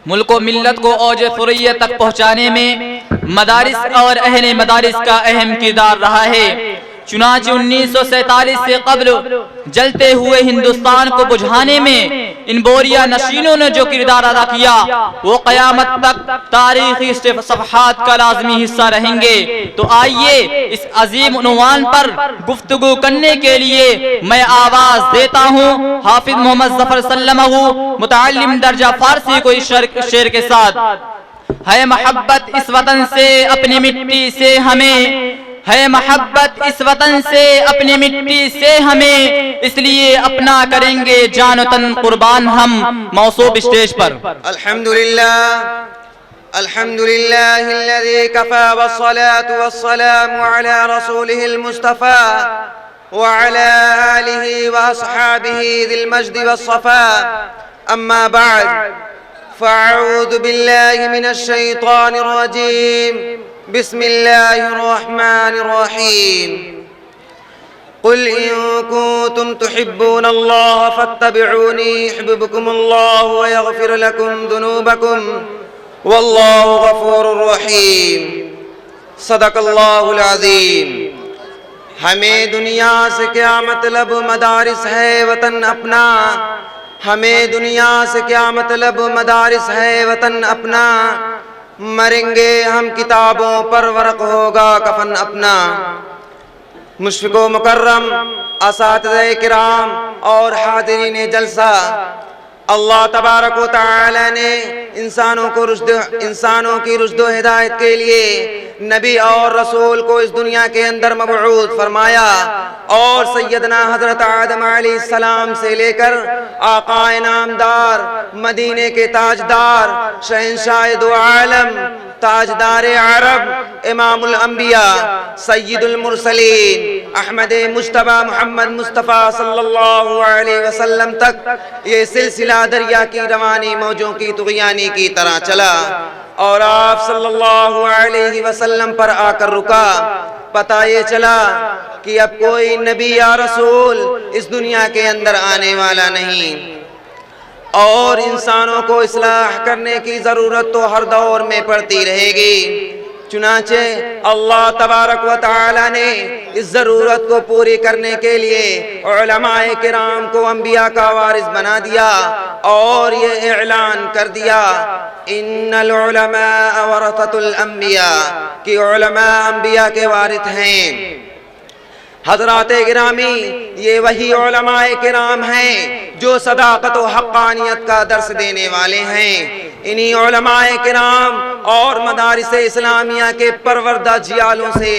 ملک و ملت کو اوج فروغ تک پہنچانے میں مدارس اور اہل مدارس کا اہم کردار رہا ہے۔ چنانچہ 1947 سے قبل جلتے ہوئے ہندوستان کو بجھانے میں ان بوریا نشینوں نے جو کردار ادا کیا وہ قیامت تک تاریخی صفحات کا لازمی حصہ رہیں گے۔ تو آئیے اس عظیم عنوان پر گفتگو کرنے کے لیے میں آواز دیتا ہوں حافظ محمد ظفر سلمہ متعلم درجہ فارسی کو اس شعر کے ساتھ۔ ہے محبت اس وطن سے اپنی مٹی سے ہمیں، ہے محبت اس وطن سے اپنی مٹی سے ہمیں، اس لیے اپنا کریں گے جان و تن قربان ہم۔ موصوب اسٹیج پر الحمدللہ الذی کفا والصلاة والسلام علی رسولہ المصطفى وعلى آلہ واصحابہ ذی المجد والصفا، اما بعد فاعوذ باللہ من الشیطان الرجیم، بسم اللہ الرحمن الرحیم۔ قل ان کنتم تحبون اللہ فاتبعونی یحببکم اللہ ویغفر لکم ذنوبکم واللہ غفور رحیم۔ صدق اللہ العظیم۔ ہمیں دنیا سے کیا مطلب، مدارس ہے وطن اپنا۔ ہمیں دنیا سے کیا مطلب، مدارس ہے وطن اپنا۔ مریں گے ہم کتابوں پر، ورق ہوگا کفن اپنا۔ مشفق و مکرم اساتذہ کرام اور حاضرین جلسہ، اللہ تبارک و تعالی نے انسانوں کی رشد و ہدایت کے لیے نبی اور رسول کو اس دنیا کے اندر مبعوث فرمایا، اور سیدنا حضرت آدم علیہ السلام سے لے کر آقا نامدار، مدینے کے تاجدار، شہنشاہ دو عالم، تاجدار عرب، امام الانبیاء، سید المرسلین، احمد مجتبی محمد مصطفیٰ صلی اللہ علیہ وسلم تک یہ سلسلہ دریا کی روانی موجوں کی طغیانی کی طرح چلا، اور آپ صلی اللہ علیہ وسلم پر آ کر رکا۔ پتہ یہ چلا کہ اب کوئی نبی یا رسول اس دنیا کے اندر آنے والا نہیں، اور انسانوں کو اصلاح کرنے کی ضرورت تو ہر دور میں پڑتی رہے گی۔ چنانچہ اللہ تبارک و تعالی نے اس ضرورت کو پوری کرنے کے لیے علماء کرام کو انبیاء کا وارث بنا دیا، اور یہ اعلان کر دیا ان العلماء ورثۃ الانبیاء کہ علماء انبیاء کے وارث ہیں۔ حضرات گرامی، یہ وہی علماء کرام ہیں جو صداقت و حقانیت کا درس دینے والے ہیں۔ انہی علماء کرام اور مدارس اسلامیہ کے پروردہ جیالوں سے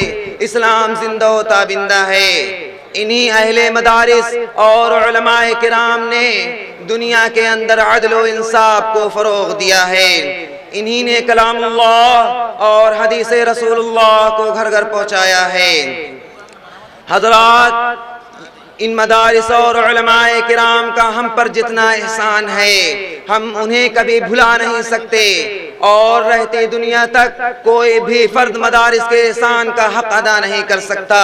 اسلام زندہ و تابندہ ہے۔ انہی اہل مدارس اور علماء کرام نے دنیا کے اندر عدل و انصاف کو فروغ دیا ہے۔ انہی نے کلام اللہ اور حدیث رسول اللہ کو گھر گھر پہنچایا ہے۔ حضرات، ان مدارس اور علماء کرام کا ہم پر جتنا احسان ہے ہم انہیں کبھی بھلا نہیں سکتے، اور رہتی دنیا تک کوئی بھی فرد مدارس کے احسان کا حق ادا نہیں کر سکتا۔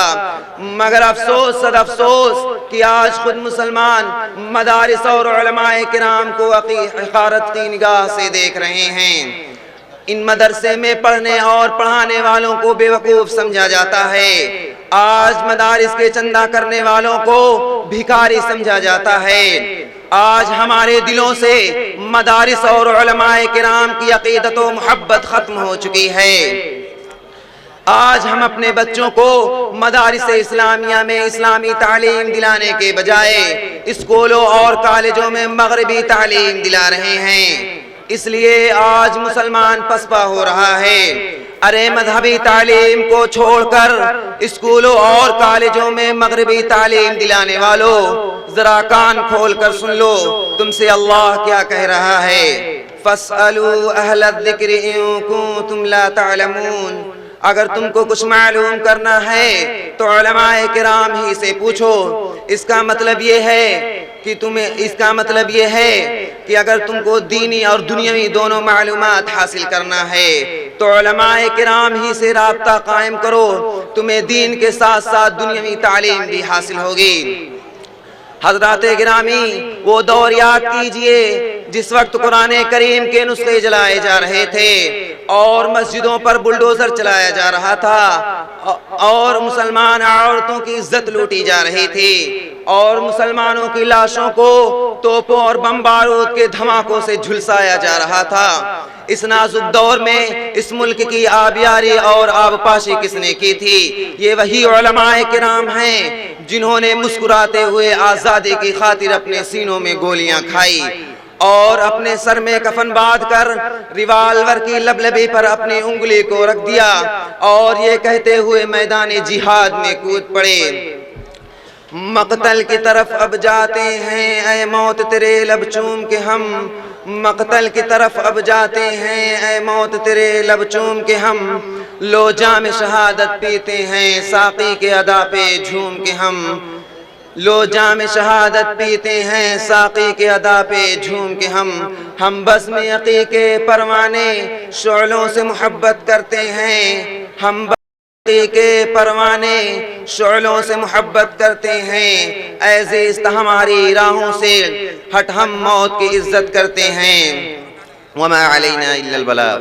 مگر افسوس صد افسوس کہ آج خود مسلمان مدارس اور علماء کرام کو حقارت کی نگاہ سے دیکھ رہے ہیں۔ ان مدرسے میں پڑھنے اور پڑھانے والوں کو بے وقوف سمجھا جاتا ہے۔ آج مدارس کے چندہ کرنے والوں کو بھکاری سمجھا جاتا ہے۔ آج ہمارے دلوں سے مدارس اور علماء کرام کی عقیدت و محبت ختم ہو چکی ہے۔ آج ہم اپنے بچوں کو مدارس اسلامیہ میں اسلامی تعلیم دلانے کے بجائے اسکولوں اور کالجوں میں مغربی تعلیم دلا رہے ہیں۔ اس لیے آج مسلمان پسپا ہو رہا ہے۔ ارے مذہبی تعلیم کو چھوڑ کر اسکولوں اور کالجوں میں مغربی تعلیم دلانے والوں، ذرا کان کھول کر سن لو تم سے اللہ کیا کہہ رہا ہے۔ فَاسْأَلُوا أَهْلَ الذِّكْرِ إِن كُنتُمْ لَا تَعْلَمُونَ۔ اگر تم کو کچھ معلوم کرنا ہے تو علماء کرام ہی سے پوچھو۔ اس کا مطلب یہ ہے کہ اگر تم کو دینی اور دنیاوی دونوں معلومات حاصل کرنا ہے تو علماء کرام ہی سے رابطہ قائم کرو، تمہیں دین کے ساتھ ساتھ دنیاوی تعلیم بھی حاصل ہوگی۔ حضرات گرامی، وہ دور یاد کیجئے جس وقت قرآن کریم کے نسخے جلائے جا رہے تھے اور مسجدوں پر بلڈوزر چلایا جا رہا تھا اور مسلمان عورتوں کی عزت لوٹی جا رہی تھی اور مسلمانوں کی لاشوں کو توپوں اور بم بارود کے دھماکوں سے جھلسایا جا رہا تھا، اس نازک دور میں اس ملک کی آبیاری اور آبپاشی کس نے کی تھی؟ یہ وہی علماء کرام ہیں جنہوں نے مسکراتے ہوئے آزادی کی خاطر اپنے سینوں میں گولیاں کھائی اور اپنے سر میں کفن باندھ کر ریوالور کی لبلبی پر اپنی انگلی کو رکھ دیا اور یہ کہتے ہوئے میدان جہاد میں کود پڑے، مقتل کی طرف اب جاتے ہیں اے موت تیرے لب چوم کے ہم، مقتل کی طرف اب جاتے ہیں اے موت تیرے لب چوم کے ہم، لو جام شہادت پیتے ہیں ساقی کے ادا پہ جھوم کے ہم، لو جام شہادت پیتے ہیں ساقی کے ادا پہ جھوم کے ہم بزم یقی کے پروانے شعلوں سے محبت کرتے ہیں، ہم یقی کے پروانے شعلوں سے محبت کرتے ہیں، اے زیست ہماری راہوں سے ہٹ ہم موت کی عزت کرتے ہیں، وما علینا الا البلاغ۔